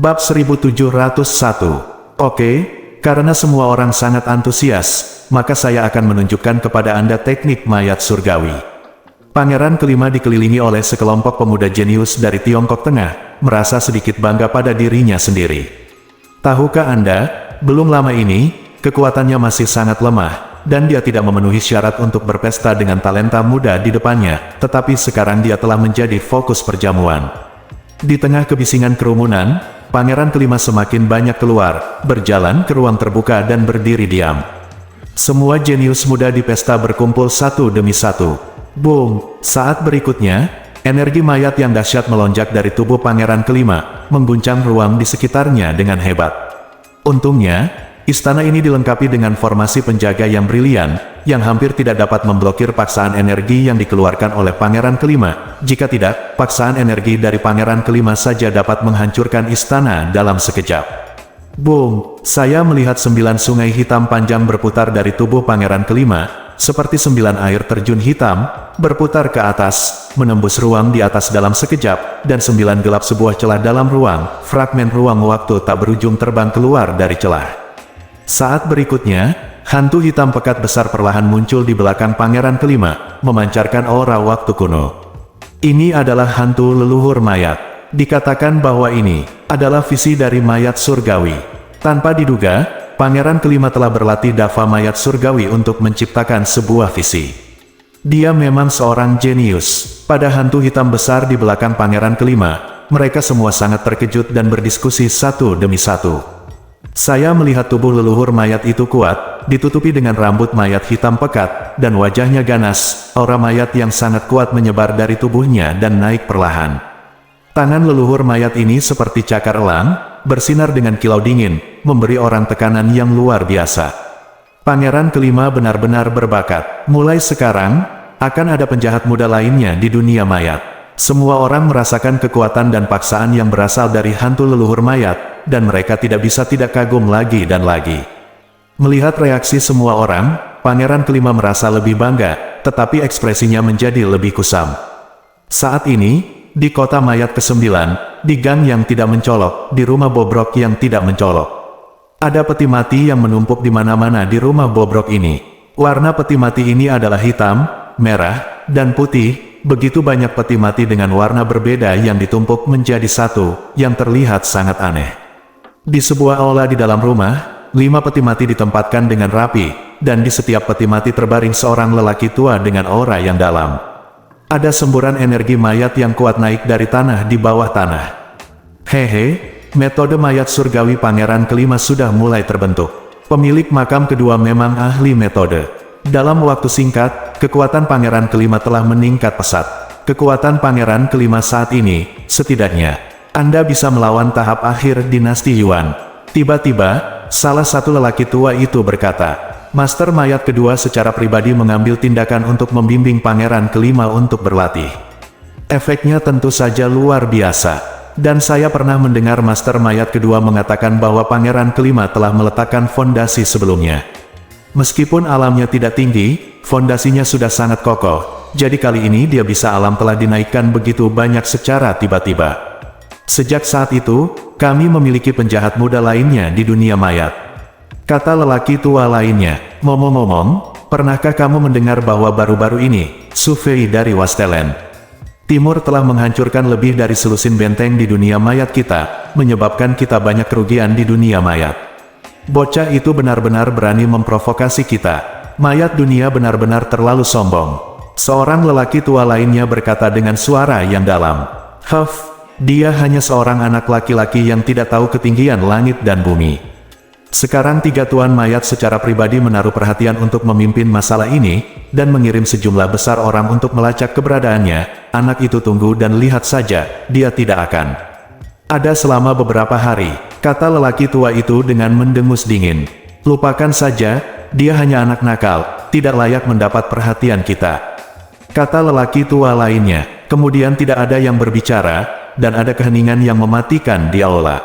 Bab 1701. Oke, karena semua orang sangat antusias, maka saya akan menunjukkan kepada Anda teknik mayat surgawi. Pangeran kelima dikelilingi oleh sekelompok pemuda jenius dari Tiongkok Tengah, merasa sedikit bangga pada dirinya sendiri. Tahukah Anda, belum lama ini, kekuatannya masih sangat lemah, dan dia tidak memenuhi syarat untuk berpesta dengan talenta muda di depannya, tetapi sekarang dia telah menjadi fokus perjamuan. Di tengah kebisingan kerumunan, pangeran kelima semakin banyak keluar, berjalan ke ruang terbuka dan berdiri diam. Semua jenius muda di pesta berkumpul satu demi satu. Boom! Saat berikutnya, energi mayat yang dahsyat melonjak dari tubuh pangeran kelima, mengguncang ruang di sekitarnya dengan hebat. Untungnya, istana ini dilengkapi dengan formasi penjaga yang brilian, yang hampir tidak dapat memblokir paksaan energi yang dikeluarkan oleh pangeran kelima. Jika tidak, paksaan energi dari pangeran kelima saja dapat menghancurkan istana dalam sekejap. Boom! Saya melihat 9 sungai hitam panjang berputar dari tubuh pangeran kelima, seperti 9 air terjun hitam, berputar ke atas, menembus ruang di atas dalam sekejap, dan 9 gelap sebuah celah dalam ruang, fragmen ruang waktu tak berujung terbang keluar dari celah. Saat berikutnya, hantu hitam pekat besar perlahan muncul di belakang pangeran kelima, memancarkan aura waktu kuno. Ini adalah hantu leluhur mayat. Dikatakan bahwa ini adalah visi dari mayat surgawi. Tanpa diduga, pangeran kelima telah berlatih dava mayat surgawi untuk menciptakan sebuah visi. Dia memang seorang jenius. Pada hantu hitam besar di belakang pangeran kelima, mereka semua sangat terkejut dan berdiskusi satu demi satu. Saya melihat tubuh leluhur mayat itu kuat, ditutupi dengan rambut mayat hitam pekat, dan wajahnya ganas. Aura mayat yang sangat kuat menyebar dari tubuhnya dan naik perlahan. Tangan leluhur mayat ini seperti cakar elang, bersinar dengan kilau dingin, memberi orang tekanan yang luar biasa. Pangeran kelima benar-benar berbakat. Mulai sekarang, akan ada penjahat muda lainnya di dunia mayat. Semua orang merasakan kekuatan dan paksaan yang berasal dari hantu leluhur mayat, dan mereka tidak bisa tidak kagum lagi dan lagi. Melihat reaksi semua orang, pangeran kelima merasa lebih bangga, tetapi ekspresinya menjadi lebih kusam. Saat ini, di kota mayat ke-9, di gang yang tidak mencolok, di rumah bobrok yang tidak mencolok, ada peti mati yang menumpuk di mana-mana di rumah bobrok ini. Warna peti mati ini adalah hitam, merah, dan putih. Begitu banyak peti mati dengan warna berbeda yang ditumpuk menjadi satu, yang terlihat sangat aneh. Di sebuah aula di dalam rumah, 5 peti mati ditempatkan dengan rapi, dan di setiap peti mati terbaring seorang lelaki tua dengan aura yang dalam. Ada semburan energi mayat yang kuat naik dari tanah di bawah tanah. Hehe, metode mayat surgawi pangeran kelima sudah mulai terbentuk. Pemilik makam kedua memang ahli metode. Dalam waktu singkat, kekuatan pangeran kelima telah meningkat pesat. Kekuatan pangeran kelima saat ini, setidaknya, Anda bisa melawan tahap akhir dinasti Yuan. Tiba-tiba, salah satu lelaki tua itu berkata, Master mayat kedua secara pribadi mengambil tindakan untuk membimbing pangeran kelima untuk berlatih. Efeknya tentu saja luar biasa. Dan saya pernah mendengar Master mayat kedua mengatakan bahwa pangeran kelima telah meletakkan fondasi sebelumnya. Meskipun alamnya tidak tinggi, fondasinya sudah sangat kokoh. Jadi kali ini dia bisa alam telah dinaikkan begitu banyak secara tiba-tiba. Sejak saat itu, kami memiliki penjahat muda lainnya di dunia mayat. Kata lelaki tua lainnya, ngomong-ngomong, pernahkah kamu mendengar bahwa baru-baru ini, Su Fei dari Wastelen Timur telah menghancurkan lebih dari selusin benteng di dunia mayat kita, menyebabkan kita banyak kerugian di dunia mayat. Bocah itu benar-benar berani memprovokasi kita. Mayat dunia benar-benar terlalu sombong. Seorang lelaki tua lainnya berkata dengan suara yang dalam. Dia hanya seorang anak laki-laki yang tidak tahu ketinggian langit dan bumi. Sekarang 3 tuan mayat secara pribadi menaruh perhatian untuk memimpin masalah ini, dan mengirim sejumlah besar orang untuk melacak keberadaannya. Anak itu tunggu dan lihat saja, dia tidak akan ada selama beberapa hari, kata lelaki tua itu dengan mendengus dingin. Lupakan saja, dia hanya anak nakal, tidak layak mendapat perhatian kita, kata lelaki tua lainnya. Kemudian tidak ada yang berbicara, dan ada keheningan yang mematikan di aula.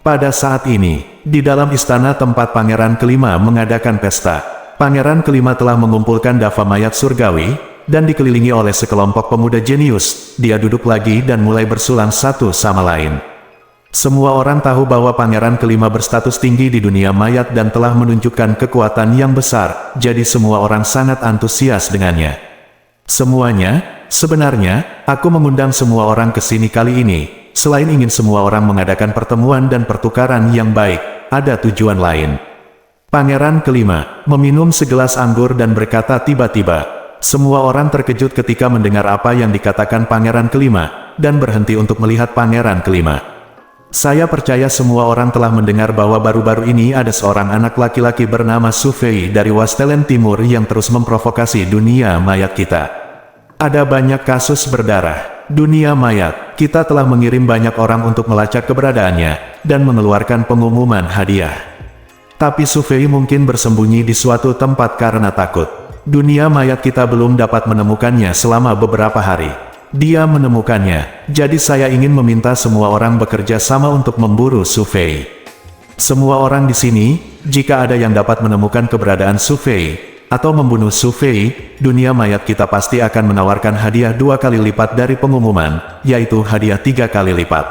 Pada saat ini, di dalam istana tempat pangeran kelima mengadakan pesta, pangeran kelima telah mengumpulkan dava mayat surgawi, dan dikelilingi oleh sekelompok pemuda jenius. Dia duduk lagi dan mulai bersulang satu sama lain. Semua orang tahu bahwa pangeran kelima berstatus tinggi di dunia mayat dan telah menunjukkan kekuatan yang besar, jadi semua orang sangat antusias dengannya. Sebenarnya, aku mengundang semua orang ke sini kali ini, selain ingin semua orang mengadakan pertemuan dan pertukaran yang baik, ada tujuan lain. Pangeran kelima meminum segelas anggur dan berkata tiba-tiba, semua orang terkejut ketika mendengar apa yang dikatakan pangeran kelima, dan berhenti untuk melihat pangeran kelima. Saya percaya semua orang telah mendengar bahwa baru-baru ini ada seorang anak laki-laki bernama Su Fei dari Wastelen Timur yang terus memprovokasi dunia mayat kita. Ada banyak kasus berdarah. Dunia mayat, kita telah mengirim banyak orang untuk melacak keberadaannya, dan mengeluarkan pengumuman hadiah. Tapi Su Fei mungkin bersembunyi di suatu tempat karena takut. Dunia mayat kita belum dapat menemukannya selama beberapa hari. Dia menemukannya, jadi saya ingin meminta semua orang bekerja sama untuk memburu Su Fei. Semua orang di sini, jika ada yang dapat menemukan keberadaan Su Fei, atau membunuh Su Fei, dunia mayat kita pasti akan menawarkan hadiah 2 kali lipat dari pengumuman, yaitu hadiah 3 kali lipat.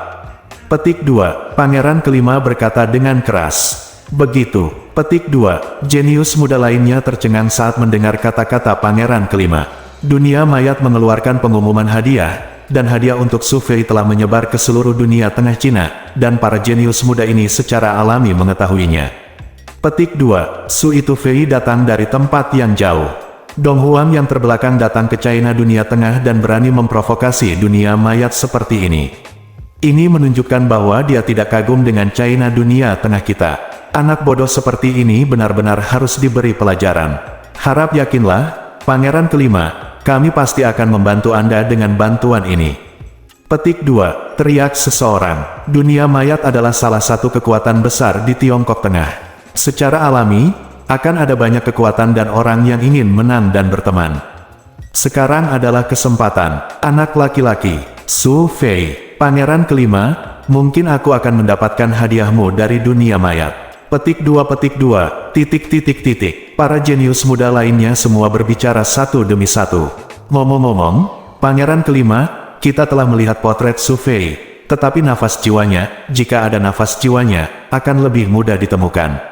Petik 2, Pangeran kelima berkata dengan keras. Begitu, petik 2, jenius muda lainnya tercengang saat mendengar kata-kata pangeran kelima. Dunia mayat mengeluarkan pengumuman hadiah, dan hadiah untuk Su Fei telah menyebar ke seluruh dunia tengah Cina, dan para jenius muda ini secara alami mengetahuinya. Petik 2, Su itu Fei datang dari tempat yang jauh. Dong Huang yang terbelakang datang ke China dunia tengah dan berani memprovokasi dunia mayat seperti ini. Ini menunjukkan bahwa dia tidak kagum dengan China dunia tengah kita. Anak bodoh seperti ini benar-benar harus diberi pelajaran. Harap yakinlah, Pangeran kelima, kami pasti akan membantu Anda dengan bantuan ini. Petik 2, teriak seseorang. Dunia mayat adalah salah satu kekuatan besar di Tiongkok Tengah. Secara alami, akan ada banyak kekuatan dan orang yang ingin menang dan berteman. Sekarang adalah kesempatan. Anak laki-laki, Su Fei, Pangeran kelima, mungkin aku akan mendapatkan hadiahmu dari dunia mayat. Petik 2, Para jenius muda lainnya semua berbicara satu demi satu. Ngomong-ngomong, Pangeran kelima, kita telah melihat potret Su Fei, tetapi nafas jiwanya, jika ada nafas jiwanya, akan lebih mudah ditemukan.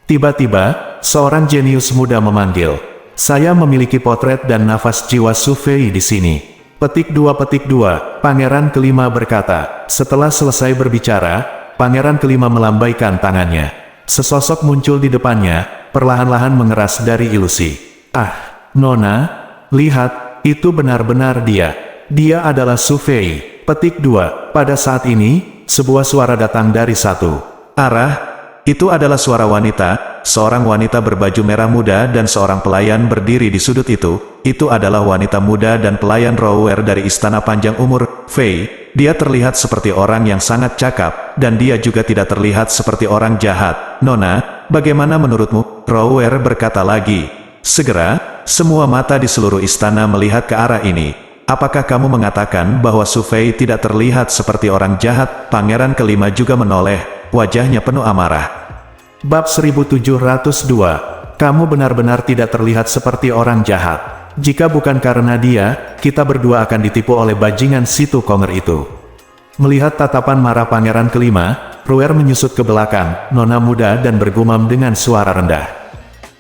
Tiba-tiba, seorang jenius muda memanggil, saya memiliki potret dan nafas jiwa Su Fei di sini. Petik 2, Pangeran kelima berkata. Setelah selesai berbicara, Pangeran kelima melambaikan tangannya. Sesosok muncul di depannya, perlahan-lahan mengeras dari ilusi. Ah, Nona, lihat, itu benar-benar dia. Dia adalah Su Fei. Petik 2, pada saat ini, sebuah suara datang dari satu arah. Itu adalah suara wanita, seorang wanita berbaju merah muda dan seorang pelayan berdiri di sudut itu. Itu adalah wanita muda dan pelayan Rower dari Istana Panjang Umur, Fei. Dia terlihat seperti orang yang sangat cakap, dan dia juga tidak terlihat seperti orang jahat. Nona, bagaimana menurutmu? Rower berkata lagi. Segera, semua mata di seluruh istana melihat ke arah ini. Apakah kamu mengatakan bahwa Su Fei tidak terlihat seperti orang jahat? Pangeran kelima juga menoleh, wajahnya penuh amarah. Bab 1702, kamu benar-benar tidak terlihat seperti orang jahat. Jika bukan karena dia, kita berdua akan ditipu oleh bajingan situ Konger itu. Melihat tatapan marah pangeran kelima, Rower menyusut ke belakang, nona muda dan bergumam dengan suara rendah.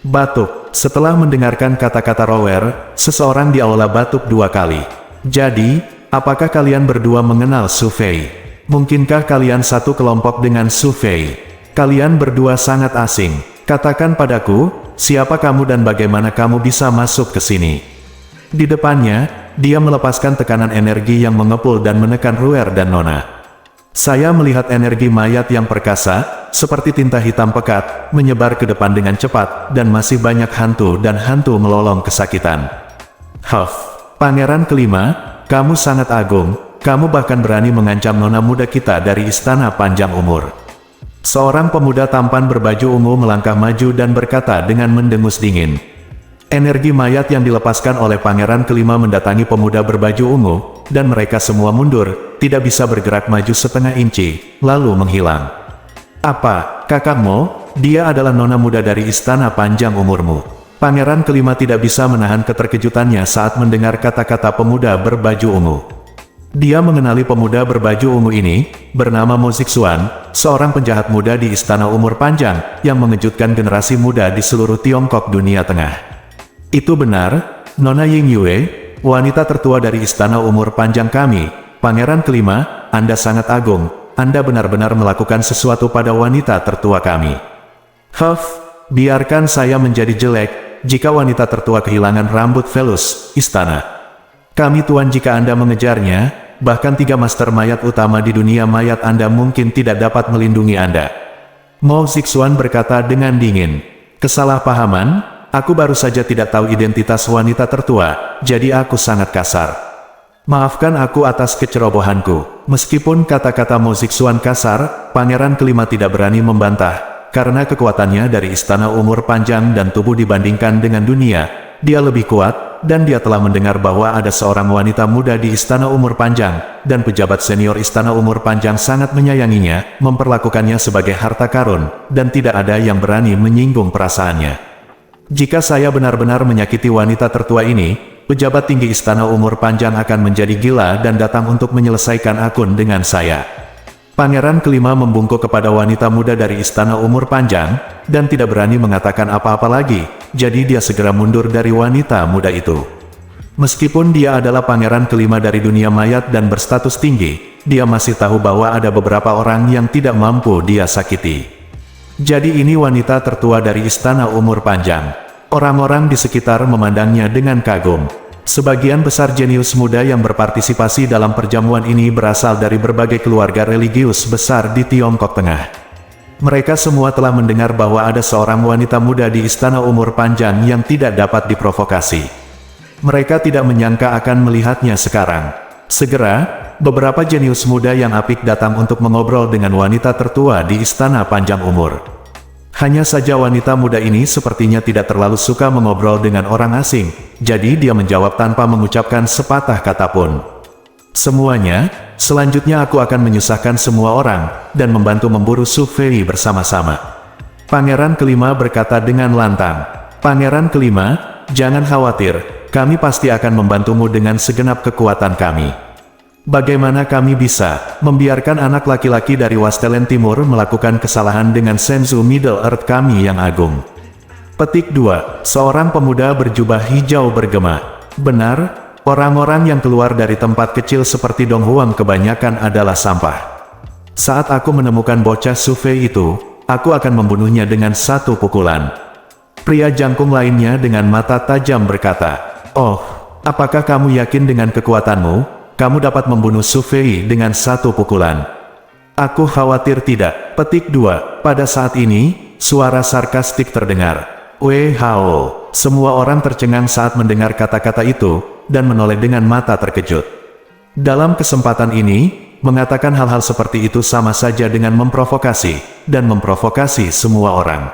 Batuk. Setelah mendengarkan kata-kata Rower, seseorang di aula batuk 2 kali. Jadi, apakah kalian berdua mengenal Su Fei? Mungkinkah kalian satu kelompok dengan Su Fei? Kalian berdua sangat asing. Katakan padaku, siapa kamu dan bagaimana kamu bisa masuk ke sini? Di depannya, dia melepaskan tekanan energi yang mengepul dan menekan Rower dan Nona. Saya melihat energi mayat yang perkasa, seperti tinta hitam pekat, menyebar ke depan dengan cepat, dan masih banyak hantu dan hantu melolong kesakitan. Huff, Pangeran kelima, kamu sangat agung, kamu bahkan berani mengancam nona muda kita dari Istana Panjang Umur. Seorang pemuda tampan berbaju ungu melangkah maju dan berkata dengan mendengus dingin. Energi mayat yang dilepaskan oleh pangeran kelima mendatangi pemuda berbaju ungu, dan mereka semua mundur, tidak bisa bergerak maju setengah inci, lalu menghilang. Apa, kakakmu? Dia adalah nona muda dari Istana Panjang Umurmu. Pangeran kelima tidak bisa menahan keterkejutannya saat mendengar kata-kata pemuda berbaju ungu. Dia mengenali pemuda berbaju ungu ini, bernama Mo Zixuan, seorang penjahat muda di Istana Umur Panjang, yang mengejutkan generasi muda di seluruh Tiongkok dunia tengah. Itu benar, Nona Ying Yue, wanita tertua dari Istana Umur Panjang kami, Pangeran kelima, Anda sangat agung, Anda benar-benar melakukan sesuatu pada wanita tertua kami. Biarkan saya menjadi jelek, jika wanita tertua kehilangan rambut velus, istana. Kami tuan jika Anda mengejarnya, bahkan 3 master mayat utama di dunia mayat Anda mungkin tidak dapat melindungi Anda. Mo Zixuan berkata dengan dingin. Kesalahpahaman, aku baru saja tidak tahu identitas wanita tertua, jadi aku sangat kasar. Maafkan aku atas kecerobohanku. Meskipun kata-kata Mo Zixuan kasar, Pangeran kelima tidak berani membantah, karena kekuatannya dari Istana Umur Panjang dan tubuh dibandingkan dengan dunia, dia lebih kuat, dan dia telah mendengar bahwa ada seorang wanita muda di Istana Umur Panjang, dan pejabat senior Istana Umur Panjang sangat menyayanginya, memperlakukannya sebagai harta karun, dan tidak ada yang berani menyinggung perasaannya. Jika saya benar-benar menyakiti wanita tertua ini, pejabat tinggi Istana Umur Panjang akan menjadi gila dan datang untuk menyelesaikan akun dengan saya. Pangeran kelima membungkuk kepada wanita muda dari Istana Umur Panjang, dan tidak berani mengatakan apa-apa lagi, jadi dia segera mundur dari wanita muda itu. Meskipun dia adalah pangeran kelima dari dunia mayat dan berstatus tinggi, dia masih tahu bahwa ada beberapa orang yang tidak mampu dia sakiti. Jadi ini wanita tertua dari Istana Umur Panjang. Orang-orang di sekitar memandangnya dengan kagum. Sebagian besar jenius muda yang berpartisipasi dalam perjamuan ini berasal dari berbagai keluarga religius besar di Tiongkok Tengah. Mereka semua telah mendengar bahwa ada seorang wanita muda di Istana Umur Panjang yang tidak dapat diprovokasi. Mereka tidak menyangka akan melihatnya sekarang. Segera, beberapa jenius muda yang apik datang untuk mengobrol dengan wanita tertua di Istana Panjang Umur. Hanya saja wanita muda ini sepertinya tidak terlalu suka mengobrol dengan orang asing, jadi dia menjawab tanpa mengucapkan sepatah kata pun. Semuanya, selanjutnya aku akan menyusahkan semua orang, dan membantu memburu Su Fei bersama-sama. Pangeran kelima berkata dengan lantang. Pangeran kelima, jangan khawatir, kami pasti akan membantumu dengan segenap kekuatan kami. Bagaimana kami bisa membiarkan anak laki-laki dari Wastelen Timur melakukan kesalahan dengan Senzu Middle Earth kami yang agung? Petik 2. Seorang pemuda berjubah hijau bergema. Benar, orang-orang yang keluar dari tempat kecil seperti Dong Huang kebanyakan adalah sampah. Saat aku menemukan bocah Su Fei itu, aku akan membunuhnya dengan satu pukulan. Pria jangkung lainnya dengan mata tajam berkata, "Oh, apakah kamu yakin dengan kekuatanmu? Kamu dapat membunuh Su Fei dengan satu pukulan?" Aku khawatir tidak. Petik 2. Pada saat ini, suara sarkastik terdengar. Wei Hao. Semua orang tercengang saat mendengar kata-kata itu, dan menoleh dengan mata terkejut. Dalam kesempatan ini, mengatakan hal-hal seperti itu sama saja dengan memprovokasi, dan memprovokasi semua orang.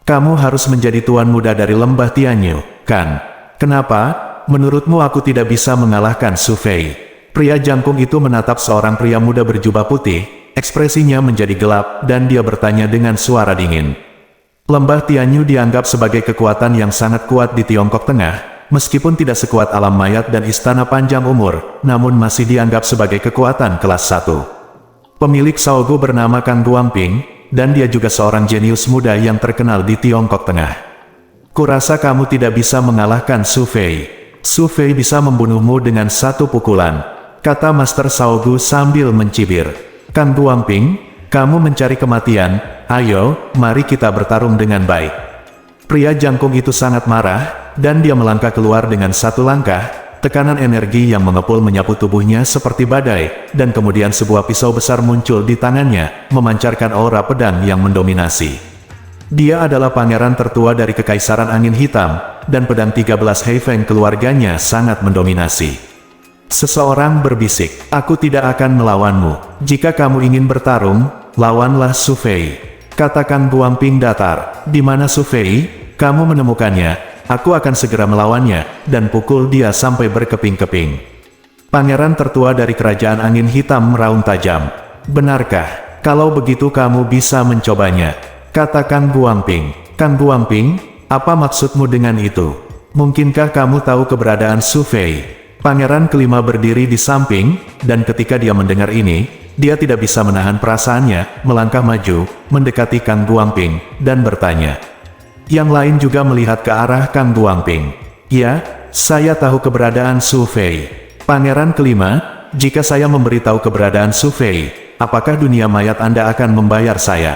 Kamu harus menjadi tuan muda dari lembah Tianyu, kan? Kenapa? Menurutmu aku tidak bisa mengalahkan Su Fei? Pria jangkung itu menatap seorang pria muda berjubah putih, ekspresinya menjadi gelap, dan dia bertanya dengan suara dingin. Lembah Tianyu dianggap sebagai kekuatan yang sangat kuat di Tiongkok Tengah, meskipun tidak sekuat alam mayat dan Istana Panjang Umur, namun masih dianggap sebagai kekuatan kelas 1. Pemilik Shaogu bernama Kang Guangping, dan dia juga seorang jenius muda yang terkenal di Tiongkok Tengah. Kurasa kamu tidak bisa mengalahkan Su Fei. Su Fei bisa membunuhmu dengan satu pukulan, kata Master Shaogu sambil mencibir. Kang Guangping, kamu mencari kematian, ayo, mari kita bertarung dengan baik. Pria jangkung itu sangat marah, dan dia melangkah keluar dengan satu langkah, tekanan energi yang mengepul menyapu tubuhnya seperti badai, dan kemudian sebuah pisau besar muncul di tangannya, memancarkan aura pedang yang mendominasi. Dia adalah pangeran tertua dari Kekaisaran Angin Hitam, dan pedang 13 Heifeng keluarganya sangat mendominasi. Seseorang berbisik, aku tidak akan melawanmu. Jika kamu ingin bertarung, lawanlah Su Fei. Kata Kang Guangping datar, di mana Su Fei? Kamu menemukannya, aku akan segera melawannya, dan pukul dia sampai berkeping-keping. Pangeran tertua dari Kerajaan Angin Hitam meraung tajam. Benarkah? Kalau begitu kamu bisa mencobanya, kata Kang Guangping. Kang Guangping, apa maksudmu dengan itu? Mungkinkah kamu tahu keberadaan Su Fei? Pangeran kelima berdiri di samping, dan ketika dia mendengar ini, dia tidak bisa menahan perasaannya, melangkah maju, mendekati Kang Guangping, dan bertanya. Yang lain juga melihat ke arah Kang Guangping. Ya, saya tahu keberadaan Su Fei. Pangeran kelima, jika saya memberitahu keberadaan Su Fei, apakah dunia mayat Anda akan membayar saya?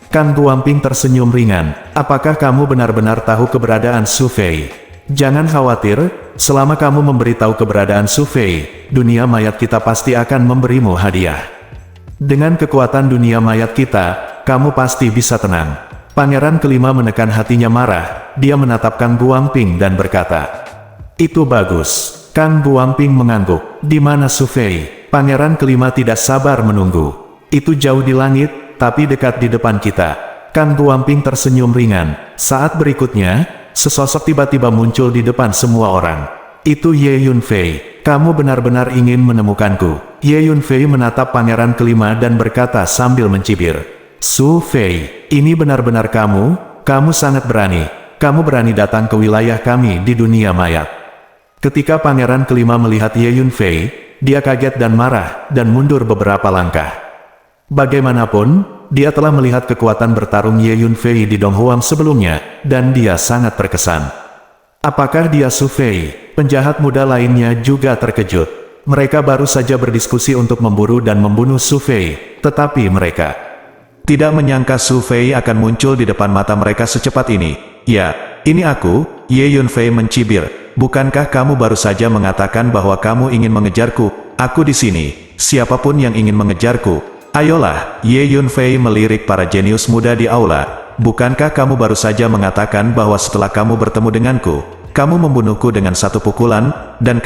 Kang Guangping tersenyum ringan. Apakah kamu benar-benar tahu keberadaan Su Fei? Jangan khawatir, selama kamu memberitahu keberadaan Su Fei, dunia mayat kita pasti akan memberimu hadiah. Dengan kekuatan dunia mayat kita, kamu pasti bisa tenang. Pangeran kelima menekan hatinya marah, dia menatap Kang Guangping dan berkata, "Itu bagus." Kang Guangping mengangguk. "Di mana Su Fei?" Pangeran kelima tidak sabar menunggu. "Itu jauh di langit, tapi dekat di depan kita." Kang Guangping tersenyum ringan. Saat berikutnya, sesosok tiba-tiba muncul di depan semua orang. "Itu Ye Yunfei. Kamu benar-benar ingin menemukanku." Ye Yunfei menatap pangeran kelima dan berkata sambil mencibir, "Su Fei, ini benar-benar kamu? Kamu sangat berani. Kamu berani datang ke wilayah kami di dunia mayat." Ketika pangeran kelima melihat Ye Yunfei, dia kaget dan marah, dan mundur beberapa langkah. Bagaimanapun, dia telah melihat kekuatan bertarung Ye Yunfei di Donghuang sebelumnya, dan dia sangat terkesan. Apakah dia Su Fei? Penjahat muda lainnya juga terkejut. Mereka baru saja berdiskusi untuk memburu dan membunuh Su Fei, tetapi mereka tidak menyangka Su Fei akan muncul di depan mata mereka secepat ini. "Ya, ini aku," Ye Yunfei mencibir. "Bukankah kamu baru saja mengatakan bahwa kamu ingin mengejarku? Aku di sini. Siapapun yang ingin mengejarku, ayolah." Ye Yunfei melirik para jenius muda di aula. "Bukankah kamu baru saja mengatakan bahwa setelah kamu bertemu denganku, kamu membunuhku dengan satu pukulan, dan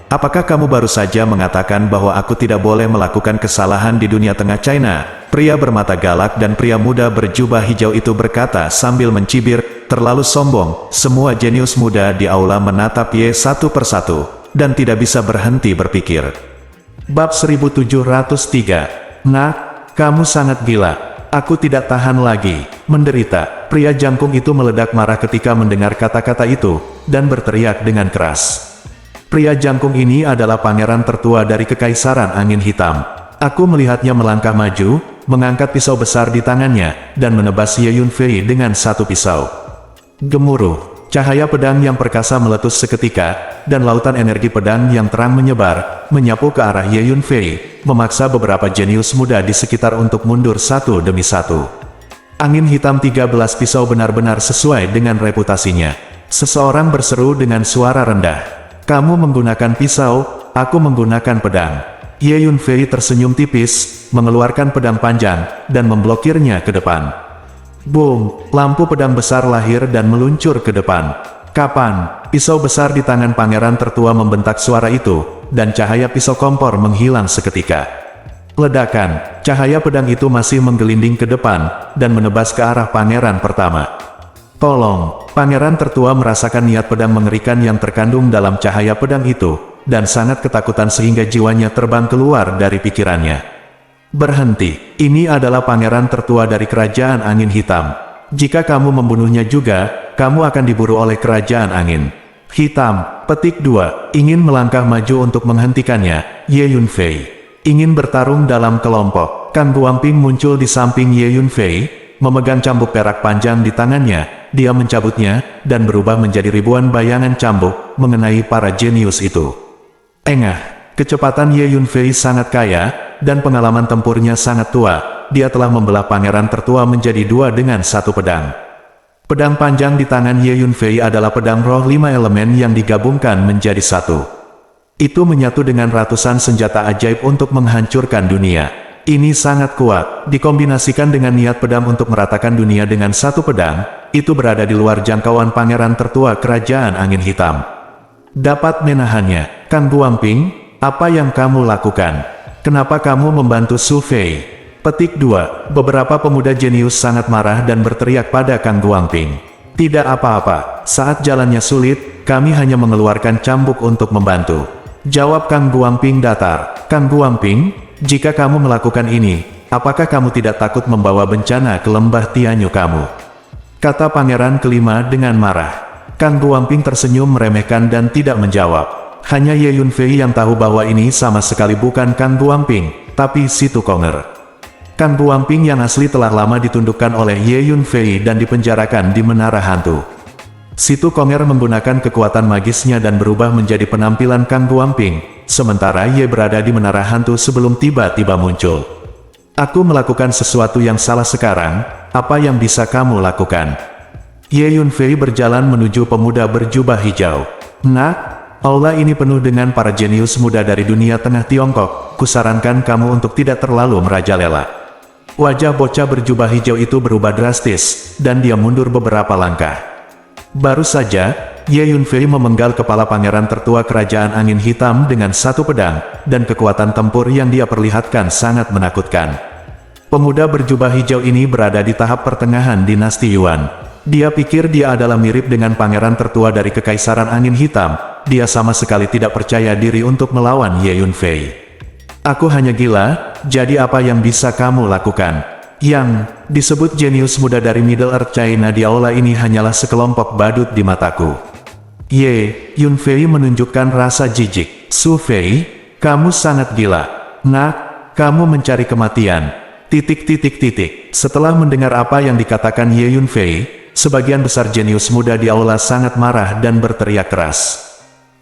apakah kamu baru saja mengatakan bahwa aku tidak boleh melakukan kesalahan di dunia tengah China?" Pria bermata galak dan pria muda berjubah hijau itu berkata sambil mencibir, "Terlalu sombong." Semua jenius muda di aula menatap Ye satu persatu, dan tidak bisa berhenti berpikir. Bab 1703. "Nak, kamu sangat gila. Aku tidak tahan lagi. Menderita." Pria jangkung itu meledak marah ketika mendengar kata-kata itu, dan berteriak dengan keras. Pria jangkung ini adalah pangeran tertua dari Kekaisaran Angin Hitam. Aku melihatnya melangkah maju, mengangkat pisau besar di tangannya, dan menebas Ye Yunfei dengan satu pisau. Gemuruh. Cahaya pedang yang perkasa meletus seketika, dan lautan energi pedang yang terang menyebar, menyapu ke arah Ye Yunfei, memaksa beberapa jenius muda di sekitar untuk mundur satu demi satu. Angin hitam 13 pisau benar-benar sesuai dengan reputasinya. Seseorang berseru dengan suara rendah, "Kamu menggunakan pisau, aku menggunakan pedang." Ye Yunfei tersenyum tipis, mengeluarkan pedang panjang, dan memblokirnya ke depan. Boom! Lampu pedang besar lahir dan meluncur ke depan. "Kapan?" Pisau besar di tangan pangeran tertua membentak suara itu, dan cahaya pisau kompor menghilang seketika. Ledakan, cahaya pedang itu masih menggelinding ke depan, dan menebas ke arah pangeran pertama. "Tolong!" Pangeran tertua merasakan niat pedang mengerikan yang terkandung dalam cahaya pedang itu, dan sangat ketakutan sehingga jiwanya terbang keluar dari pikirannya. "Berhenti, ini adalah pangeran tertua dari Kerajaan Angin Hitam. Jika kamu membunuhnya juga, kamu akan diburu oleh Kerajaan Angin Hitam." Petik 2. Ingin melangkah maju untuk menghentikannya, Ye Yunfei ingin bertarung dalam kelompok. Kang Guangping muncul di samping Ye Yunfei, memegang cambuk perak panjang di tangannya. Dia mencabutnya, dan berubah menjadi ribuan bayangan cambuk, mengenai para jenius itu. Engah, kecepatan Ye Yunfei sangat kaya, dan pengalaman tempurnya sangat tua. Dia telah membelah pangeran tertua menjadi dua dengan satu pedang. Pedang panjang di tangan Ye Yunfei adalah pedang roh 5 elemen yang digabungkan menjadi satu. Itu menyatu dengan ratusan senjata ajaib untuk menghancurkan dunia. Ini sangat kuat, dikombinasikan dengan niat pedang untuk meratakan dunia dengan satu pedang, itu berada di luar jangkauan pangeran tertua Kerajaan Angin Hitam. Dapat menahannya. Kang Guangping, apa yang kamu lakukan? Kenapa kamu membantu Su Fei? Petik 2. Beberapa pemuda jenius sangat marah dan berteriak pada Kang Guangping. "Tidak apa-apa, saat jalannya sulit, kami hanya mengeluarkan cambuk untuk membantu," jawab Kang Guangping datar. "Kang Guangping, jika kamu melakukan ini, apakah kamu tidak takut membawa bencana ke lembah Tianyu kamu?" kata pangeran kelima dengan marah. Kang Guangping tersenyum meremehkan dan tidak menjawab. Hanya Ye Yunfei yang tahu bahwa ini sama sekali bukan Kang Buamping, tapi Si Tu Konger. Kang Buamping yang asli telah lama ditundukkan oleh Ye Yunfei dan dipenjarakan di Menara Hantu. Si Tu Konger menggunakan kekuatan magisnya dan berubah menjadi penampilan Kang Buamping, sementara Ye berada di Menara Hantu sebelum tiba-tiba muncul. Aku melakukan sesuatu yang salah sekarang, apa yang bisa kamu lakukan? Ye Yunfei berjalan menuju pemuda berjubah hijau. Nak, aula ini penuh dengan para jenius muda dari dunia tengah Tiongkok, kusarankan kamu untuk tidak terlalu merajalela. Wajah bocah berjubah hijau itu berubah drastis, dan dia mundur beberapa langkah. Baru saja, Ye Yunfei memenggal kepala pangeran tertua kerajaan angin hitam dengan satu pedang, dan kekuatan tempur yang dia perlihatkan sangat menakutkan. Pemuda berjubah hijau ini berada di tahap pertengahan dinasti Yuan. Dia pikir dia adalah mirip dengan pangeran tertua dari kekaisaran angin hitam. Dia sama sekali tidak percaya diri untuk melawan Ye Yunfei. Aku hanya gila, jadi apa yang bisa kamu lakukan? Yang disebut jenius muda dari Middle Earth China di aula ini hanyalah sekelompok badut di mataku. Ye Yunfei menunjukkan rasa jijik. Su Fei, kamu sangat gila. Nak, kamu mencari kematian. Setelah mendengar apa yang dikatakan Ye Yunfei, sebagian besar jenius muda di aula sangat marah dan berteriak keras.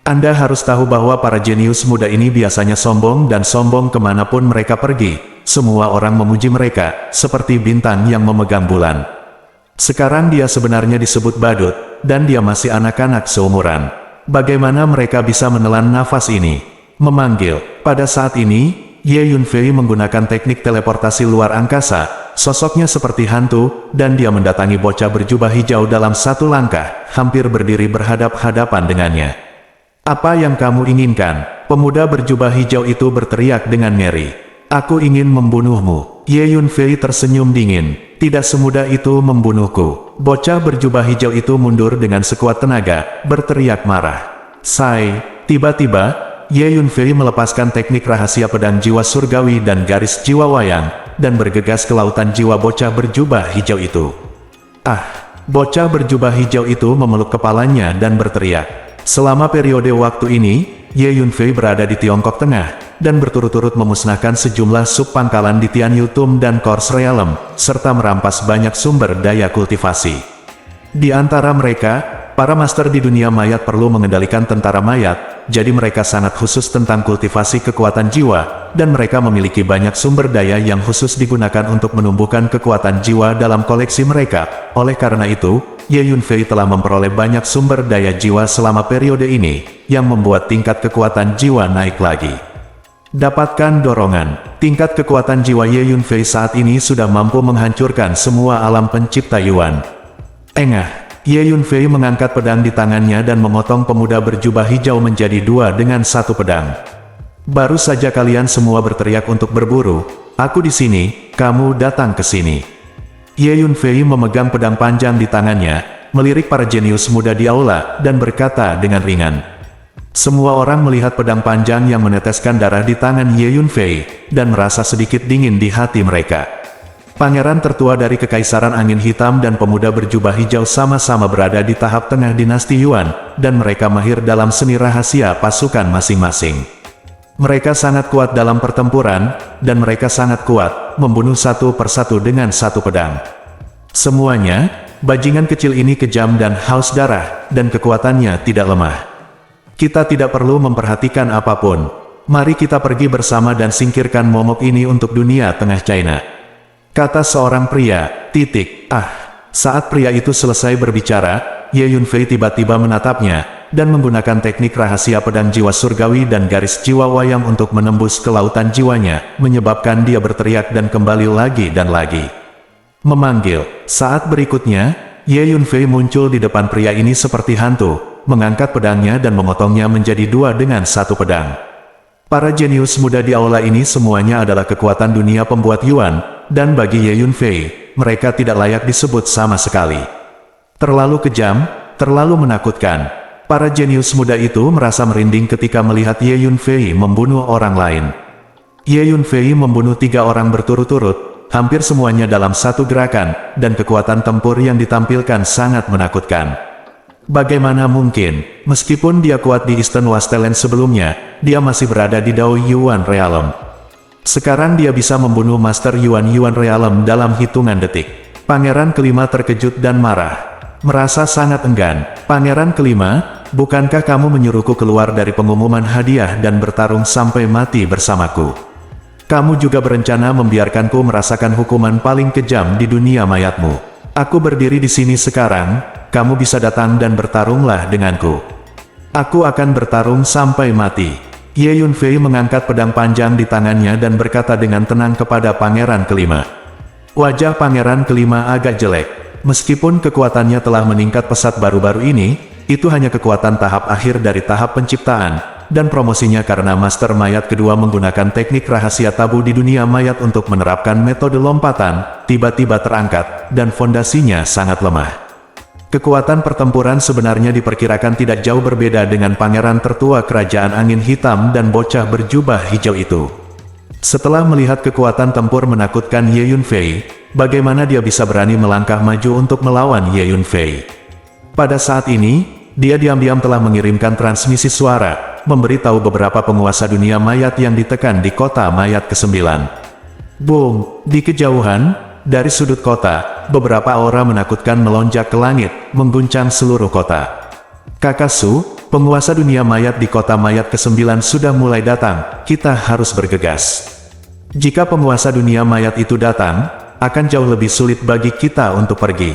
Anda harus tahu bahwa para jenius muda ini biasanya sombong dan sombong kemanapun mereka pergi. Semua orang memuji mereka, seperti bintang yang memegang bulan. Sekarang dia sebenarnya disebut badut, dan dia masih anak-anak seumuran. Bagaimana mereka bisa menelan nafas ini? Memanggil. Pada saat ini, Ye Yunfei menggunakan teknik teleportasi luar angkasa, sosoknya seperti hantu, dan dia mendatangi bocah berjubah hijau dalam satu langkah, hampir berdiri berhadap-hadapan dengannya. Apa yang kamu inginkan? Pemuda berjubah hijau itu berteriak dengan ngeri. Aku ingin membunuhmu. Ye Yunfei tersenyum dingin. Tidak semudah itu membunuhku. Bocah berjubah hijau itu mundur dengan sekuat tenaga, berteriak marah. Tiba-tiba, Ye Yunfei melepaskan teknik rahasia pedang jiwa surgawi dan garis jiwa wayang, dan bergegas ke lautan jiwa bocah berjubah hijau itu. Bocah berjubah hijau itu memeluk kepalanya dan berteriak. Selama periode waktu ini, Ye Yunfei berada di Tiongkok Tengah, dan berturut-turut memusnahkan sejumlah sub-pangkalan di Tianyu Tum dan Kors Realm, serta merampas banyak sumber daya kultivasi. Di antara mereka, para master di dunia mayat perlu mengendalikan tentara mayat, jadi mereka sangat khusus tentang kultivasi kekuatan jiwa, dan mereka memiliki banyak sumber daya yang khusus digunakan untuk menumbuhkan kekuatan jiwa dalam koleksi mereka. Oleh karena itu, Ye Yunfei telah memperoleh banyak sumber daya jiwa selama periode ini, yang membuat tingkat kekuatan jiwa naik lagi. Dapatkan dorongan. Tingkat kekuatan jiwa Ye Yunfei saat ini sudah mampu menghancurkan semua alam pencipta Yuan. Ye Yunfei mengangkat pedang di tangannya dan memotong pemuda berjubah hijau menjadi dua dengan satu pedang. Baru saja kalian semua berteriak untuk berburu, aku di sini, kamu datang ke sini. Ye Yunfei memegang pedang panjang di tangannya, melirik para jenius muda di aula, dan berkata dengan ringan. Semua orang melihat pedang panjang yang meneteskan darah di tangan Ye Yunfei, dan merasa sedikit dingin di hati mereka. Pangeran tertua dari Kekaisaran Angin Hitam dan pemuda berjubah hijau sama-sama berada di tahap tengah dinasti Yuan, dan mereka mahir dalam seni rahasia pasukan masing-masing. Mereka sangat kuat dalam pertempuran, dan mereka sangat kuat, membunuh satu persatu dengan satu pedang. Semuanya, bajingan kecil ini kejam dan haus darah, dan kekuatannya tidak lemah. Kita tidak perlu memperhatikan apapun. Mari kita pergi bersama dan singkirkan momok ini untuk dunia tengah China. Kata seorang pria, Saat pria itu selesai berbicara, Ye Yunfei tiba-tiba menatapnya, dan menggunakan teknik rahasia pedang jiwa surgawi dan garis jiwa wayang untuk menembus ke lautan jiwanya, menyebabkan dia berteriak dan kembali lagi dan lagi. Memanggil. Saat berikutnya, Ye Yunfei muncul di depan pria ini seperti hantu, mengangkat pedangnya dan memotongnya menjadi dua dengan satu pedang. Para jenius muda di aula ini semuanya adalah kekuatan dunia pembuat Yuan, dan bagi Ye Yunfei, mereka tidak layak disebut sama sekali. Terlalu kejam, terlalu menakutkan. Para jenius muda itu merasa merinding ketika melihat Ye Yunfei membunuh orang lain. Ye Yunfei membunuh 3 orang berturut-turut, hampir semuanya dalam satu gerakan, dan kekuatan tempur yang ditampilkan sangat menakutkan. Bagaimana mungkin, meskipun dia kuat di Eastern Wasteland sebelumnya, dia masih berada di Dao Yuan Realm. Sekarang dia bisa membunuh Master Yuan Realm dalam hitungan detik. Pangeran kelima terkejut dan marah. Merasa sangat enggan. Pangeran kelima, bukankah kamu menyuruhku keluar dari pengumuman hadiah dan bertarung sampai mati bersamaku? Kamu juga berencana membiarkanku merasakan hukuman paling kejam di dunia mayatmu. Aku berdiri di sini sekarang, kamu bisa datang dan bertarunglah denganku. Aku akan bertarung sampai mati. Ye Yunfei mengangkat pedang panjang di tangannya dan berkata dengan tenang kepada pangeran kelima. Wajah pangeran kelima agak jelek. Meskipun kekuatannya telah meningkat pesat baru-baru ini, itu hanya kekuatan tahap akhir dari tahap penciptaan, dan promosinya karena Master Mayat kedua menggunakan teknik rahasia tabu di dunia mayat untuk menerapkan metode lompatan, tiba-tiba terangkat, dan fondasinya sangat lemah. Kekuatan pertempuran sebenarnya diperkirakan tidak jauh berbeda dengan pangeran tertua kerajaan angin hitam dan bocah berjubah hijau itu. Setelah melihat kekuatan tempur menakutkan Ye Yunfei, bagaimana dia bisa berani melangkah maju untuk melawan Ye Yunfei? Pada saat ini, dia diam-diam telah mengirimkan transmisi suara, memberitahu beberapa penguasa dunia mayat yang ditekan di kota mayat ke-9. Boom! Di kejauhan, dari sudut kota, beberapa aura menakutkan melonjak ke langit, mengguncang seluruh kota. Kakasu, penguasa dunia mayat di kota mayat ke-9 sudah mulai datang, kita harus bergegas. Jika penguasa dunia mayat itu datang, akan jauh lebih sulit bagi kita untuk pergi.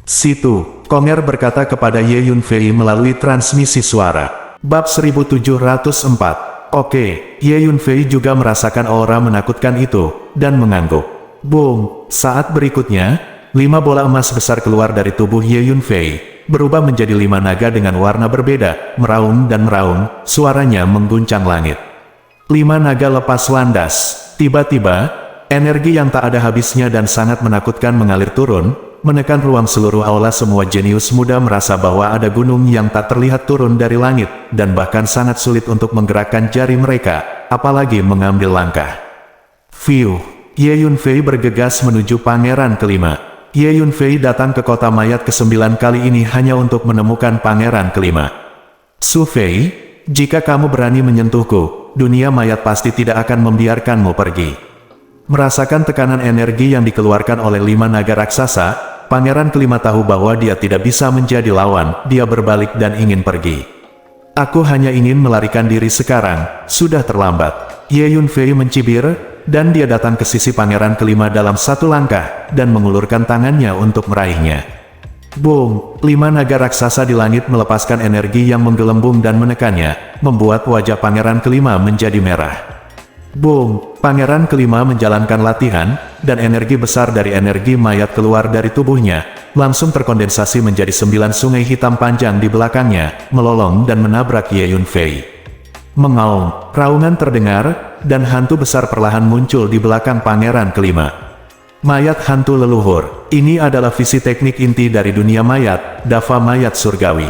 Situ, Konger berkata kepada Ye Yunfei melalui transmisi suara. Bab 1704. Oke, Ye Yunfei juga merasakan aura menakutkan itu, dan mengangguk. Boom! Saat berikutnya, 5 bola emas besar keluar dari tubuh Ye Yunfei, berubah menjadi 5 naga dengan warna berbeda, meraung dan meraung, suaranya mengguncang langit. 5 naga lepas landas. Tiba-tiba, energi yang tak ada habisnya dan sangat menakutkan mengalir turun, menekan ruang seluruh aula. Semua jenius muda merasa bahwa ada gunung yang tak terlihat turun dari langit, dan bahkan sangat sulit untuk menggerakkan jari mereka, apalagi mengambil langkah. Fiu! Ye Yunfei bergegas menuju pangeran kelima. Ye Yunfei datang ke kota mayat ke-9 kali ini hanya untuk menemukan pangeran kelima. Su Fei, jika kamu berani menyentuhku, dunia mayat pasti tidak akan membiarkanmu pergi. Merasakan tekanan energi yang dikeluarkan oleh 5 naga raksasa, pangeran kelima tahu bahwa dia tidak bisa menjadi lawan, dia berbalik dan ingin pergi. Aku hanya ingin melarikan diri sekarang, sudah terlambat. Ye Yunfei mencibir, dan dia datang ke sisi pangeran kelima dalam satu langkah, dan mengulurkan tangannya untuk meraihnya. Boom! 5 naga raksasa di langit melepaskan energi yang menggelembung dan menekannya, membuat wajah pangeran kelima menjadi merah. Boom! Pangeran kelima menjalankan latihan, dan energi besar dari energi mayat keluar dari tubuhnya, langsung terkondensasi menjadi 9 sungai hitam panjang di belakangnya, melolong dan menabrak Ye Yunfei. Mengaum, raungan terdengar, dan hantu besar perlahan muncul di belakang pangeran kelima. Mayat hantu leluhur, ini adalah visi teknik inti dari dunia mayat, Dava mayat surgawi.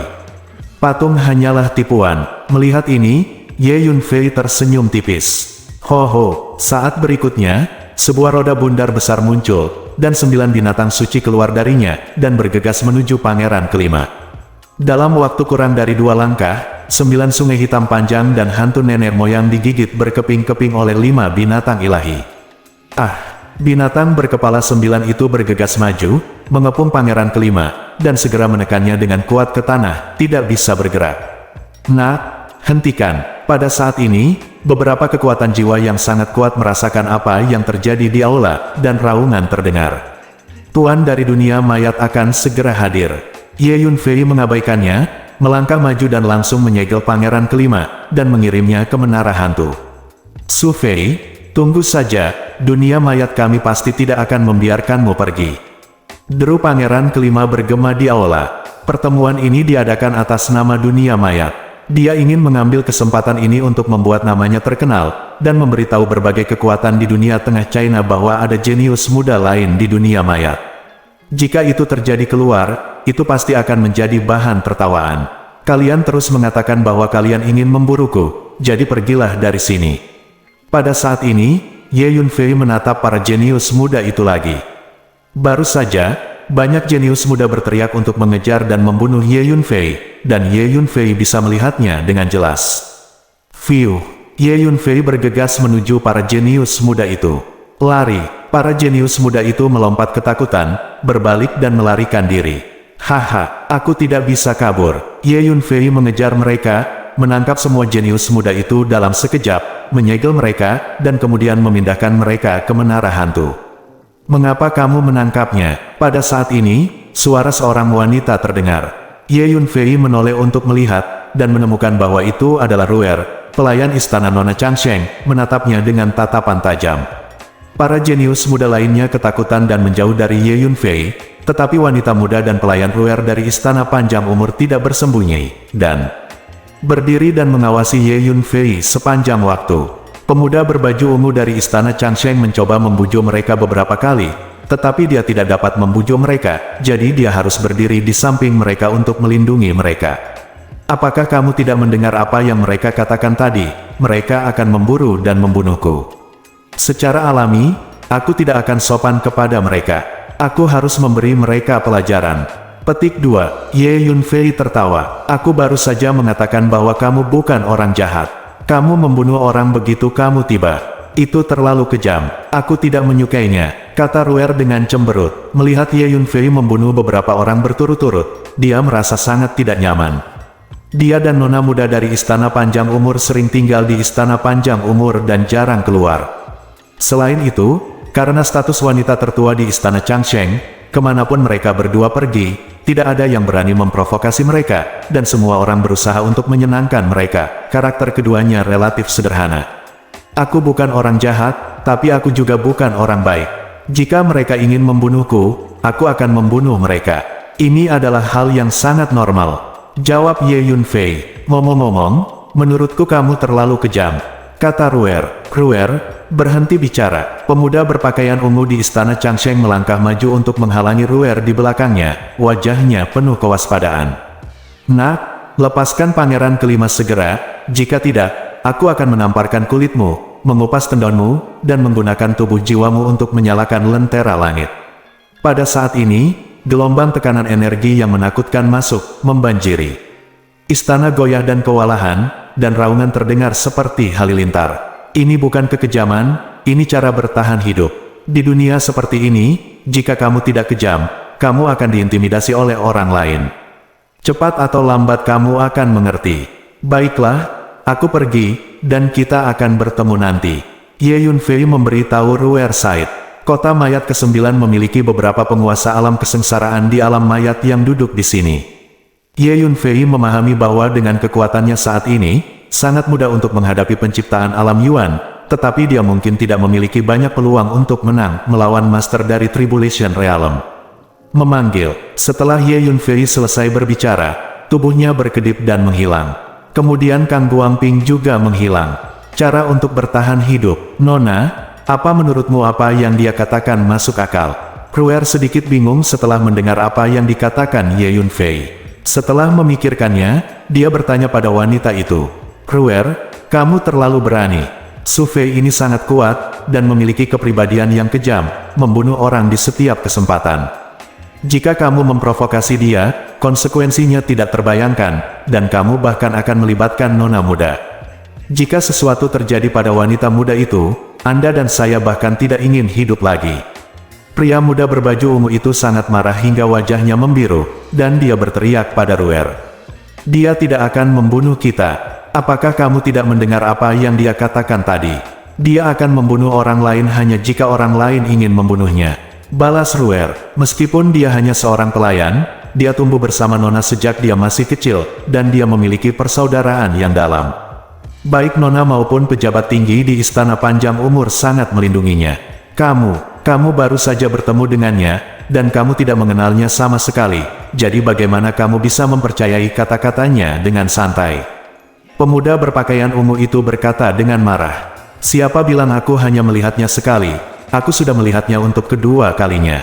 Patung hanyalah tipuan. Melihat ini, Ye Yunfei tersenyum tipis. Ho, saat berikutnya, sebuah roda bundar besar muncul, dan 9 binatang suci keluar darinya, dan bergegas menuju pangeran kelima. Dalam waktu kurang dari 2 langkah, 9 sungai hitam panjang dan hantu nenek moyang digigit berkeping-keping oleh 5 binatang ilahi. Binatang berkepala 9 itu bergegas maju, mengepung pangeran kelima, dan segera menekannya dengan kuat ke tanah, tidak bisa bergerak. Nah, hentikan. Pada saat ini, beberapa kekuatan jiwa yang sangat kuat merasakan apa yang terjadi di aula, dan raungan terdengar. Tuan dari dunia mayat akan segera hadir. Ye Yunfei mengabaikannya, melangkah maju dan langsung menyegel pangeran kelima, dan mengirimnya ke menara hantu. Su Fei, tunggu saja, dunia mayat kami pasti tidak akan membiarkanmu pergi. Deru pangeran kelima bergema di aula. Pertemuan ini diadakan atas nama dunia mayat. Dia ingin mengambil kesempatan ini untuk membuat namanya terkenal, dan memberitahu berbagai kekuatan di dunia tengah China bahwa ada jenius muda lain di dunia mayat. Jika itu terjadi keluar, itu pasti akan menjadi bahan tertawaan. Kalian terus mengatakan bahwa kalian ingin memburuku, jadi pergilah dari sini. Pada saat ini, Ye Yunfei menatap para jenius muda itu lagi. Baru saja, banyak jenius muda berteriak untuk mengejar dan membunuh Ye Yunfei, dan Ye Yunfei bisa melihatnya dengan jelas. Fiu, Ye Yunfei bergegas menuju para jenius muda itu. Lari, para jenius muda itu melompat ketakutan, berbalik dan melarikan diri. Haha, aku tidak bisa kabur. Ye Yunfei mengejar mereka, menangkap semua jenius muda itu dalam sekejap, menyegel mereka, dan kemudian memindahkan mereka ke menara hantu. Mengapa kamu menangkapnya? Pada saat ini, suara seorang wanita terdengar. Ye Yunfei menoleh untuk melihat, dan menemukan bahwa itu adalah Ruer, pelayan istana Nona Changsheng, menatapnya dengan tatapan tajam. Para jenius muda lainnya ketakutan dan menjauh dari Ye Yunfei, tetapi wanita muda dan pelayan Ruer dari istana panjang umur tidak bersembunyi, dan berdiri dan mengawasi Ye Yunfei sepanjang waktu. Pemuda berbaju ungu dari istana Changsheng mencoba membujuk mereka beberapa kali, tetapi dia tidak dapat membujuk mereka, jadi dia harus berdiri di samping mereka untuk melindungi mereka. Apakah kamu tidak mendengar apa yang mereka katakan tadi? Mereka akan memburu dan membunuhku. Secara alami, aku tidak akan sopan kepada mereka. Aku harus memberi mereka pelajaran. Petik 2. Ye Yunfei tertawa. Aku baru saja mengatakan bahwa kamu bukan orang jahat. Kamu membunuh orang begitu kamu tiba. Itu terlalu kejam. Aku tidak menyukainya, kata Ruer dengan cemberut. Melihat Ye Yunfei membunuh beberapa orang berturut-turut, dia merasa sangat tidak nyaman. Dia dan nona muda dari istana panjang umur sering tinggal di istana panjang umur dan jarang keluar. Selain itu, karena status wanita tertua di istana Changsheng, kemanapun mereka berdua pergi, tidak ada yang berani memprovokasi mereka, dan semua orang berusaha untuk menyenangkan mereka. Karakter keduanya relatif sederhana. Aku bukan orang jahat, tapi aku juga bukan orang baik. Jika mereka ingin membunuhku, aku akan membunuh mereka. Ini adalah hal yang sangat normal, jawab Ye Yunfei. Ngomong-ngomong, menurutku kamu terlalu kejam, kata Ruer. Ruer, berhenti bicara. Pemuda berpakaian ungu di istana Changsheng melangkah maju untuk menghalangi Ruer di belakangnya, wajahnya penuh kewaspadaan. Nak, lepaskan pangeran kelima segera, jika tidak, aku akan menamparkan kulitmu, mengupas tendonmu, dan menggunakan tubuh jiwamu untuk menyalakan lentera langit. Pada saat ini, gelombang tekanan energi yang menakutkan masuk, membanjiri. Istana goyah dan kewalahan, dan raungan terdengar seperti halilintar. Ini bukan kekejaman, ini cara bertahan hidup. Di dunia seperti ini, jika kamu tidak kejam, kamu akan diintimidasi oleh orang lain. Cepat atau lambat kamu akan mengerti. Baiklah, aku pergi, dan kita akan bertemu nanti. Ye Yunfei memberitahu Ruer Said. Kota mayat ke-9 memiliki beberapa penguasa alam kesengsaraan di alam mayat yang duduk di sini. Ye Yunfei memahami bahwa dengan kekuatannya saat ini, sangat mudah untuk menghadapi penciptaan alam Yuan, tetapi dia mungkin tidak memiliki banyak peluang untuk menang melawan master dari Tribulation Realm. Memanggil. Setelah Ye Yunfei selesai berbicara, tubuhnya berkedip dan menghilang. Kemudian Kang Guangping juga menghilang. Cara untuk bertahan hidup. Nona, apa menurutmu apa yang dia katakan masuk akal? Ruer sedikit bingung setelah mendengar apa yang dikatakan Ye Yunfei. Setelah memikirkannya, dia bertanya pada wanita itu. Ruer, kamu terlalu berani. Su Fei ini sangat kuat, dan memiliki kepribadian yang kejam, membunuh orang di setiap kesempatan. Jika kamu memprovokasi dia, konsekuensinya tidak terbayangkan, dan kamu bahkan akan melibatkan nona muda. Jika sesuatu terjadi pada wanita muda itu, Anda dan saya bahkan tidak ingin hidup lagi. Pria muda berbaju ungu itu sangat marah hingga wajahnya membiru, dan dia berteriak pada Ruer. Dia tidak akan membunuh kita. Apakah kamu tidak mendengar apa yang dia katakan tadi? Dia akan membunuh orang lain hanya jika orang lain ingin membunuhnya. Balas Ruer. Meskipun dia hanya seorang pelayan, dia tumbuh bersama Nona sejak dia masih kecil, dan dia memiliki persaudaraan yang dalam. Baik Nona maupun pejabat tinggi di istana panjang umur sangat melindunginya. Kamu baru saja bertemu dengannya, dan kamu tidak mengenalnya sama sekali, jadi bagaimana kamu bisa mempercayai kata-katanya dengan santai? Pemuda berpakaian ungu itu berkata dengan marah. Siapa bilang aku hanya melihatnya sekali? Aku sudah melihatnya untuk kedua kalinya.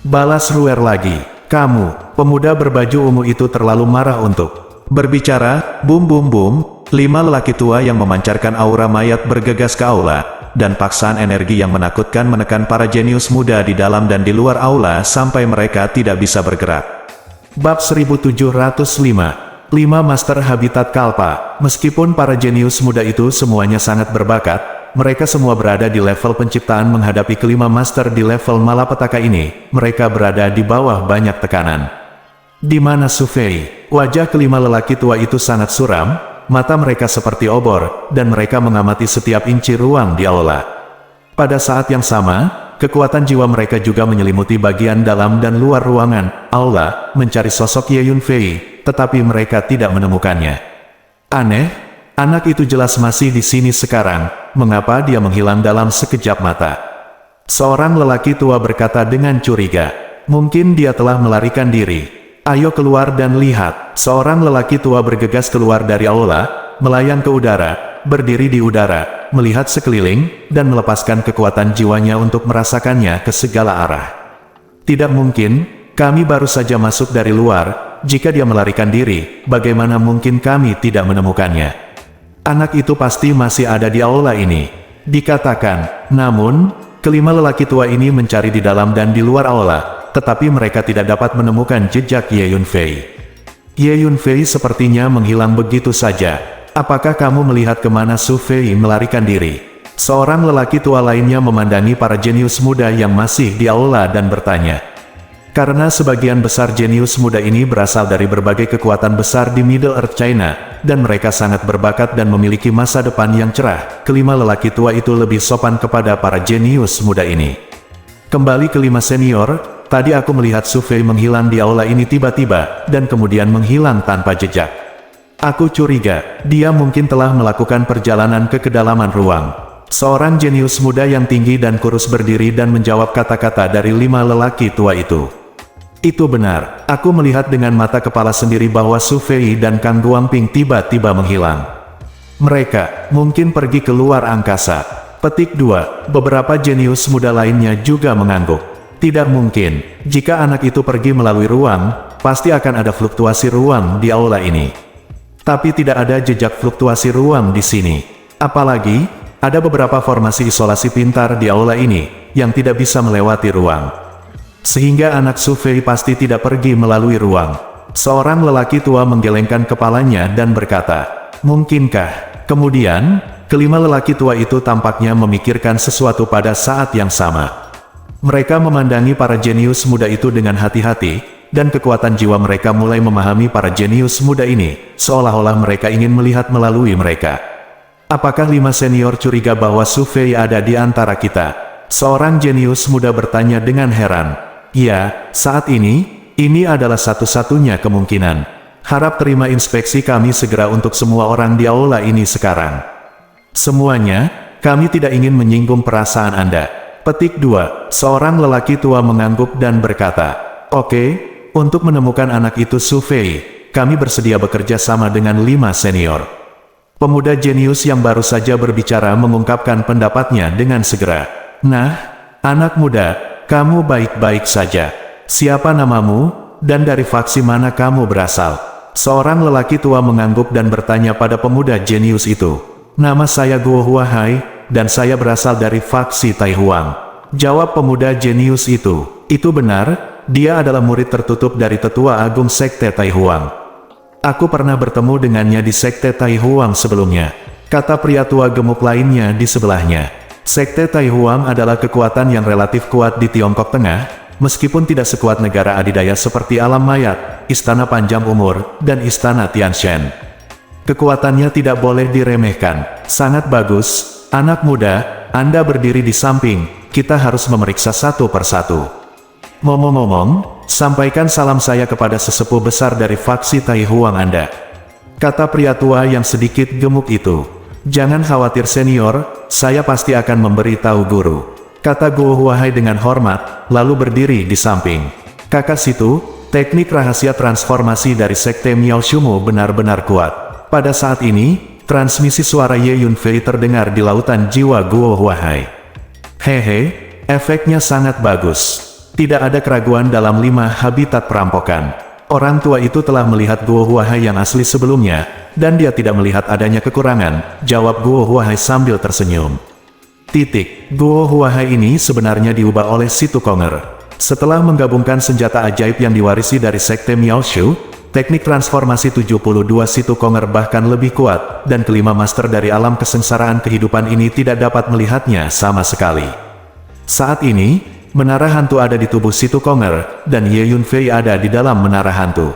Balas Ruer lagi. Kamu, pemuda berbaju ungu itu terlalu marah untuk berbicara. Bum bum bum, 5 lelaki tua yang memancarkan aura mayat bergegas ke aula. dan paksaan energi yang menakutkan menekan para jenius muda di dalam dan di luar aula sampai mereka tidak bisa bergerak. Bab 1705. 5 Master Habitat Kalpa. Meskipun para jenius muda itu semuanya sangat berbakat, mereka semua berada di level penciptaan menghadapi kelima master di level malapetaka ini, mereka berada di bawah banyak tekanan. Di mana Su Fei? Wajah kelima lelaki tua itu sangat suram, mata mereka seperti obor, dan mereka mengamati setiap inci ruang di aula. Pada saat yang sama, kekuatan jiwa mereka juga menyelimuti bagian dalam dan luar ruangan, aula, mencari sosok Ye Yunfei, tetapi mereka tidak menemukannya. Aneh, anak itu jelas masih di sini sekarang, mengapa dia menghilang dalam sekejap mata? Seorang lelaki tua berkata dengan curiga, mungkin dia telah melarikan diri. Ayo keluar dan lihat. Seorang lelaki tua bergegas keluar dari aula, melayang ke udara, berdiri di udara, melihat sekeliling, dan melepaskan kekuatan jiwanya untuk merasakannya ke segala arah. Tidak mungkin, kami baru saja masuk dari luar. Jika dia melarikan diri, bagaimana mungkin kami tidak menemukannya? Anak itu pasti masih ada di aula ini, dikatakan. Namun, kelima lelaki tua ini mencari di dalam dan di luar aula, tetapi mereka tidak dapat menemukan jejak Ye Yunfei. Ye Yunfei sepertinya menghilang begitu saja. Apakah kamu melihat kemana Su Fei melarikan diri? Seorang lelaki tua lainnya memandangi para jenius muda yang masih di aula dan bertanya. Karena sebagian besar jenius muda ini berasal dari berbagai kekuatan besar di Middle Earth China, dan mereka sangat berbakat dan memiliki masa depan yang cerah, kelima lelaki tua itu lebih sopan kepada para jenius muda ini. Kembali ke lima senior, tadi aku melihat Su Fei menghilang di aula ini tiba-tiba, dan kemudian menghilang tanpa jejak. Aku curiga, dia mungkin telah melakukan perjalanan ke kedalaman ruang. Seorang jenius muda yang tinggi dan kurus berdiri dan menjawab kata-kata dari lima lelaki tua itu. Itu benar, aku melihat dengan mata kepala sendiri bahwa Su Fei dan Kang Guangping tiba-tiba menghilang. Mereka mungkin pergi ke luar angkasa. Petik 2. Beberapa jenius muda lainnya juga mengangguk. Tidak mungkin, jika anak itu pergi melalui ruang, pasti akan ada fluktuasi ruang di aula ini. Tapi tidak ada jejak fluktuasi ruang di sini. Apalagi, ada beberapa formasi isolasi pintar di aula ini, yang tidak bisa melewati ruang. Sehingga anak Su Fei pasti tidak pergi melalui ruang. Seorang lelaki tua menggelengkan kepalanya dan berkata, mungkinkah? Kemudian, kelima lelaki tua itu tampaknya memikirkan sesuatu pada saat yang sama. Mereka memandangi para jenius muda itu dengan hati-hati, dan kekuatan jiwa mereka mulai memahami para jenius muda ini, seolah-olah mereka ingin melihat melalui mereka. Apakah lima senior curiga bahwa Su Fei ada di antara kita? Seorang jenius muda bertanya dengan heran. Ya, saat ini adalah satu-satunya kemungkinan. Harap terima inspeksi kami segera untuk semua orang di aula ini sekarang. Semuanya, kami tidak ingin menyinggung perasaan Anda. Petik 2. Seorang lelaki tua mengangguk dan berkata, oke, untuk menemukan anak itu Su Fei, kami bersedia bekerja sama dengan 5 senior. Pemuda jenius yang baru saja berbicara mengungkapkan pendapatnya dengan segera. Nah, anak muda, kamu baik-baik saja. Siapa namamu, dan dari faksi mana kamu berasal? Seorang lelaki tua mengangguk dan bertanya pada pemuda jenius itu. Nama saya Guo Huahai, dan saya berasal dari faksi Tai Huang. Jawab pemuda jenius itu. Itu benar, dia adalah murid tertutup dari tetua agung Sekte Tai Huang. Aku pernah bertemu dengannya di Sekte Tai Huang sebelumnya, kata pria tua gemuk lainnya di sebelahnya. Sekte Tai Huang adalah kekuatan yang relatif kuat di Tiongkok Tengah, meskipun tidak sekuat negara adidaya seperti Alam Mayat, Istana Panjang Umur, dan Istana Tianshan. Kekuatannya tidak boleh diremehkan. Sangat bagus, anak muda, Anda berdiri di samping, kita harus memeriksa satu persatu. Ngomong-ngomong, sampaikan salam saya kepada sesepuh besar dari faksi Tai Huang Anda, kata pria tua yang sedikit gemuk itu. Jangan khawatir senior, saya pasti akan memberitahu guru, kata Guo Huahai dengan hormat, lalu berdiri di samping. Kakak situ, teknik rahasia transformasi dari Sekte Miao Shumu benar-benar kuat. Pada saat ini, transmisi suara Ye Yunfei terdengar di lautan jiwa Guo Huahai. Hehe, efeknya sangat bagus. Tidak ada keraguan dalam 5 habitat perampokan. Orang tua itu telah melihat Guo Huahai yang asli sebelumnya, dan dia tidak melihat adanya kekurangan, jawab Guo Huahai sambil tersenyum. Guo Huahai ini sebenarnya diubah oleh Si Tukonger. Setelah menggabungkan senjata ajaib yang diwarisi dari Sekte Miao Shu, teknik transformasi 72 Si Tukonger bahkan lebih kuat, dan kelima master dari alam kesengsaraan kehidupan ini tidak dapat melihatnya sama sekali. Saat ini, menara hantu ada di tubuh Si Tukonger, dan Ye Yunfei ada di dalam menara hantu.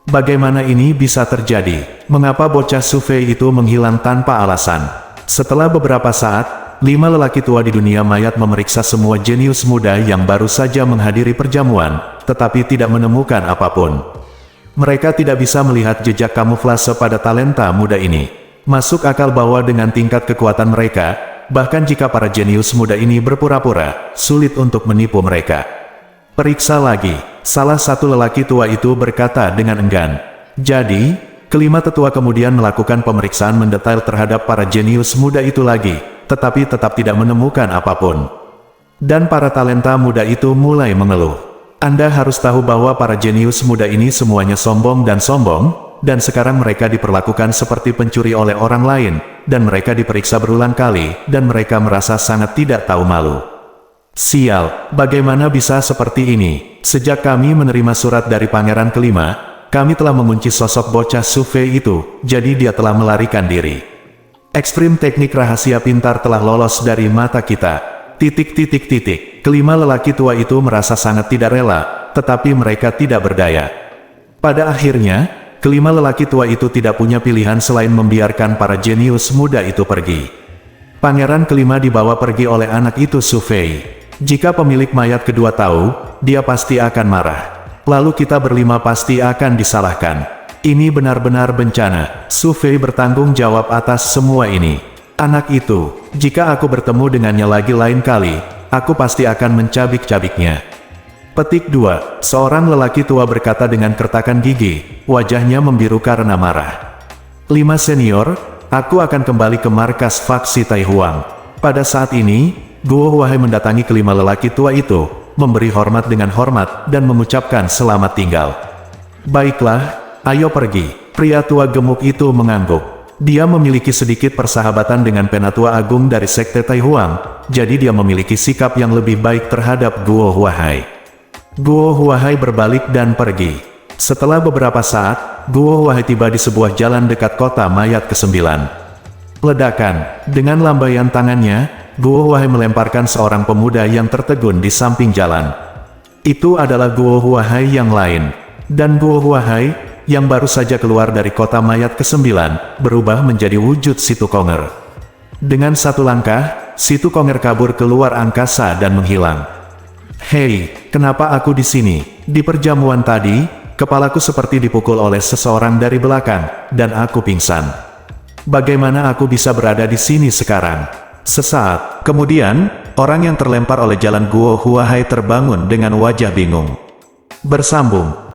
Bagaimana ini bisa terjadi? Mengapa bocah Su Fei itu menghilang tanpa alasan? Setelah beberapa saat, 5 lelaki tua di dunia mayat memeriksa semua jenius muda yang baru saja menghadiri perjamuan, tetapi tidak menemukan apapun. Mereka tidak bisa melihat jejak kamuflase pada talenta muda ini. Masuk akal bahwa dengan tingkat kekuatan mereka, bahkan jika para jenius muda ini berpura-pura, sulit untuk menipu mereka. Periksa lagi, salah satu lelaki tua itu berkata dengan enggan. Jadi, kelima tetua kemudian melakukan pemeriksaan mendetail terhadap para jenius muda itu lagi, tetapi tetap tidak menemukan apapun. Dan para talenta muda itu mulai mengeluh. Anda harus tahu bahwa para jenius muda ini semuanya sombong, dan sekarang mereka diperlakukan seperti pencuri oleh orang lain, dan mereka diperiksa berulang kali, dan mereka merasa sangat tidak tahu malu. Sial, bagaimana bisa seperti ini? Sejak kami menerima surat dari pangeran kelima, kami telah mengunci sosok bocah Su Fei itu, jadi dia telah melarikan diri. Ekstrim teknik rahasia pintar telah lolos dari mata kita. Kelima lelaki tua itu merasa sangat tidak rela, tetapi mereka tidak berdaya. Pada akhirnya, kelima lelaki tua itu tidak punya pilihan selain membiarkan para jenius muda itu pergi. Pangeran kelima dibawa pergi oleh anak itu Su Fei. Jika pemilik mayat kedua tahu, dia pasti akan marah. Lalu kita berlima pasti akan disalahkan. Ini benar-benar bencana. Su Fei bertanggung jawab atas semua ini. Anak itu, jika aku bertemu dengannya lagi lain kali, aku pasti akan mencabik-cabiknya. Petik 2. Seorang lelaki tua berkata dengan kertakan gigi, wajahnya membiru karena marah. 5 senior, aku akan kembali ke markas faksi Tai Huang. Pada saat ini, Guo Huahai mendatangi kelima lelaki tua itu, memberi hormat dengan hormat, dan mengucapkan selamat tinggal. Baiklah, ayo pergi. Pria tua gemuk itu mengangguk. Dia memiliki sedikit persahabatan dengan penatua agung dari Sekte Tai Huang, jadi dia memiliki sikap yang lebih baik terhadap Guo Huahai. Guo Huahai berbalik dan pergi. Setelah beberapa saat, Guo Huahai tiba di sebuah jalan dekat kota mayat ke-9. Ledakan. Dengan lambaian tangannya, Guo Huahai melemparkan seorang pemuda yang tertegun di samping jalan. Itu adalah Guo Huahai yang lain. Dan Guo Huahai, yang baru saja keluar dari kota mayat ke-9, berubah menjadi wujud Si Tukonger. Dengan satu langkah, Si Tukonger kabur keluar angkasa dan menghilang. Hei, kenapa aku di sini? Di perjamuan tadi, kepalaku seperti dipukul oleh seseorang dari belakang, dan aku pingsan. Bagaimana aku bisa berada di sini sekarang? Sesaat kemudian, orang yang terlempar oleh jalan Guo Huahai terbangun dengan wajah bingung. Bersambung.